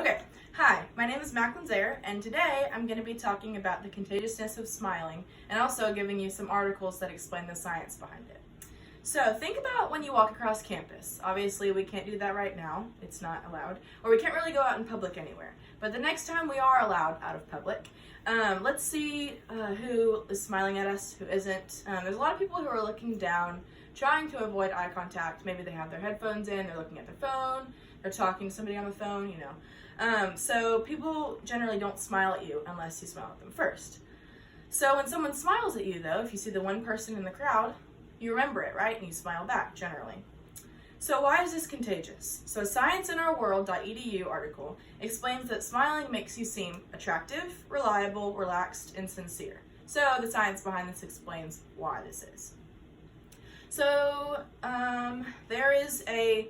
Okay, hi, my name is Macklin Zehr, and today I'm going to be talking about the contagiousness of smiling and also giving you some articles that explain the science behind it. So think about when you walk across campus. Obviously we can't do that right now, it's not allowed, or we can't really go out in public anywhere. But the next time we are allowed out of public, let's see who is smiling at us, who isn't. There's a lot of people who are looking down, trying to avoid eye contact. Maybe they have their headphones in, they're looking at their phone, they're talking to somebody on the phone, you know. So people generally don't smile at you unless you smile at them first. So when someone smiles at you though, if you see the one person in the crowd, you remember it, right? And you smile back, generally. So why is this contagious? So scienceinOurWorld.edu article explains that smiling makes you seem attractive, reliable, relaxed, and sincere. So the science behind this explains why this is. So there is an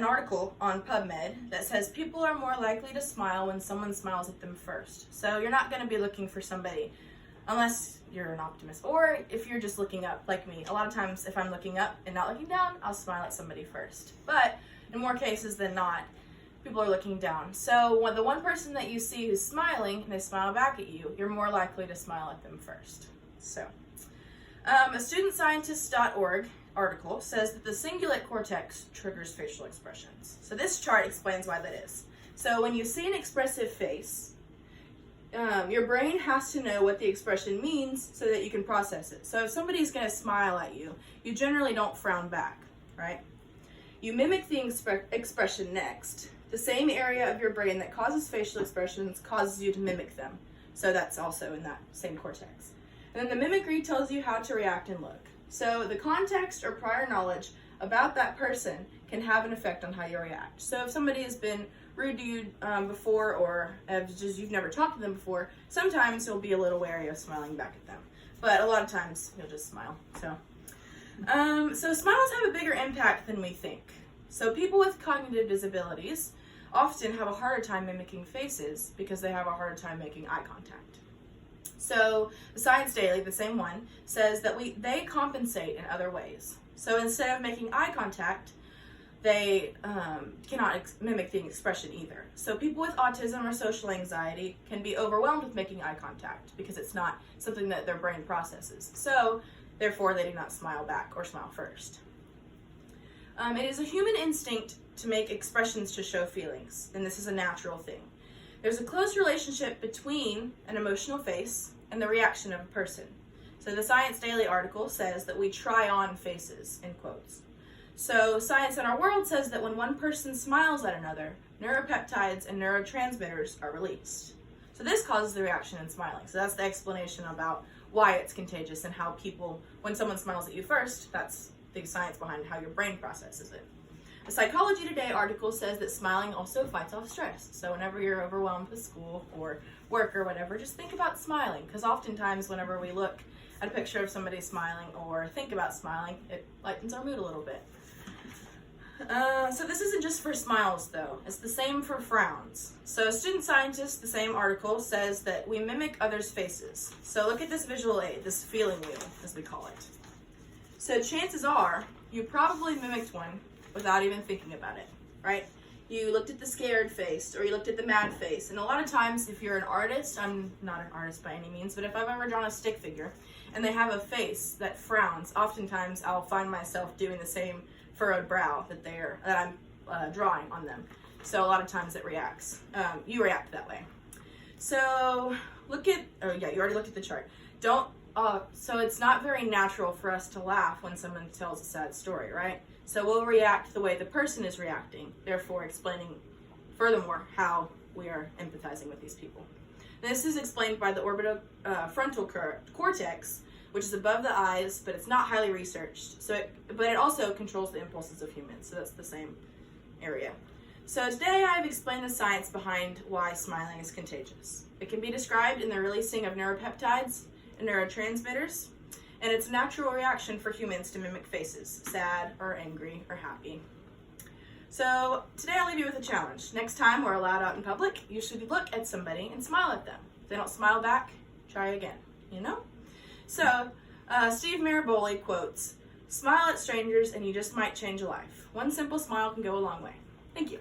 article on PubMed that says people are more likely to smile when someone smiles at them first. So you're not going to be looking for somebody unless you're an optimist, or if you're just looking up like me. A lot of times if I'm looking up and not looking down, I'll smile at somebody first. But in more cases than not, people are looking down. So when the one person that you see who's smiling and they smile back at you, you're more likely to smile at them first. So a StudentScientist.org article says that the cingulate cortex triggers facial expressions. So this chart explains why that is. So when you see an expressive face, your brain has to know what the expression means so that you can process it. So if somebody's going to smile at you, you generally don't frown back, right? You mimic the expression next. The same area of your brain that causes facial expressions causes you to mimic them. So that's also in that same cortex. And then the mimicry tells you how to react and look. So the context or prior knowledge about that person can have an effect on how you react. So if somebody has been rude to you before, or just you've never talked to them before, sometimes you'll be a little wary of smiling back at them. But a lot of times you'll just smile. So smiles have a bigger impact than we think. So people with cognitive disabilities often have a harder time mimicking faces because they have a harder time making eye contact. So the Science Daily, the same one, says that they compensate in other ways. So instead of making eye contact, they cannot mimic the expression either. So people with autism or social anxiety can be overwhelmed with making eye contact because it's not something that their brain processes. So therefore they do not smile back or smile first. It is a human instinct to make expressions to show feelings, and this is a natural thing. There's a close relationship between an emotional face and the reaction of a person. So the Science Daily article says that we try on faces, in quotes. So Science in Our World says that when one person smiles at another, neuropeptides and neurotransmitters are released. So this causes the reaction in smiling. So that's the explanation about why it's contagious and how people, when someone smiles at you first, that's the science behind how your brain processes it. The Psychology Today article says that smiling also fights off stress. So whenever you're overwhelmed with school or work or whatever, just think about smiling. Because oftentimes whenever we look at a picture of somebody smiling or think about smiling, it lightens our mood a little bit. So this isn't just for smiles though, it's the same for frowns. So Student Scientist, the same article, says that we mimic others' faces. So look at this visual aid, this feeling wheel, as we call it. So chances are, you probably mimicked one without even thinking about it, right? You looked at the scared face, or you looked at the mad face, and a lot of times if you're an artist, I'm not an artist by any means, but if I've ever drawn a stick figure, and they have a face that frowns, oftentimes I'll find myself doing the same furrowed brow that I'm drawing on them. So a lot of times it reacts. You react that way. So you already looked at the chart. So it's not very natural for us to laugh when someone tells a sad story, right? So we'll react the way the person is reacting, therefore explaining furthermore how we are empathizing with these people. This is explained by the orbitofrontal cortex, which is above the eyes, but it's not highly researched. But it also controls the impulses of humans, so that's the same area. So today I've explained the science behind why smiling is contagious. It can be described in the releasing of neuropeptides and neurotransmitters, and it's a natural reaction for humans to mimic faces, sad or angry or happy. So today I'll leave you with a challenge. Next time we're allowed out in public, you should look at somebody and smile at them. If they don't smile back, try again, you know? So Steve Maraboli quotes, "Smile at strangers and you just might change a life. One simple smile can go a long way." Thank you.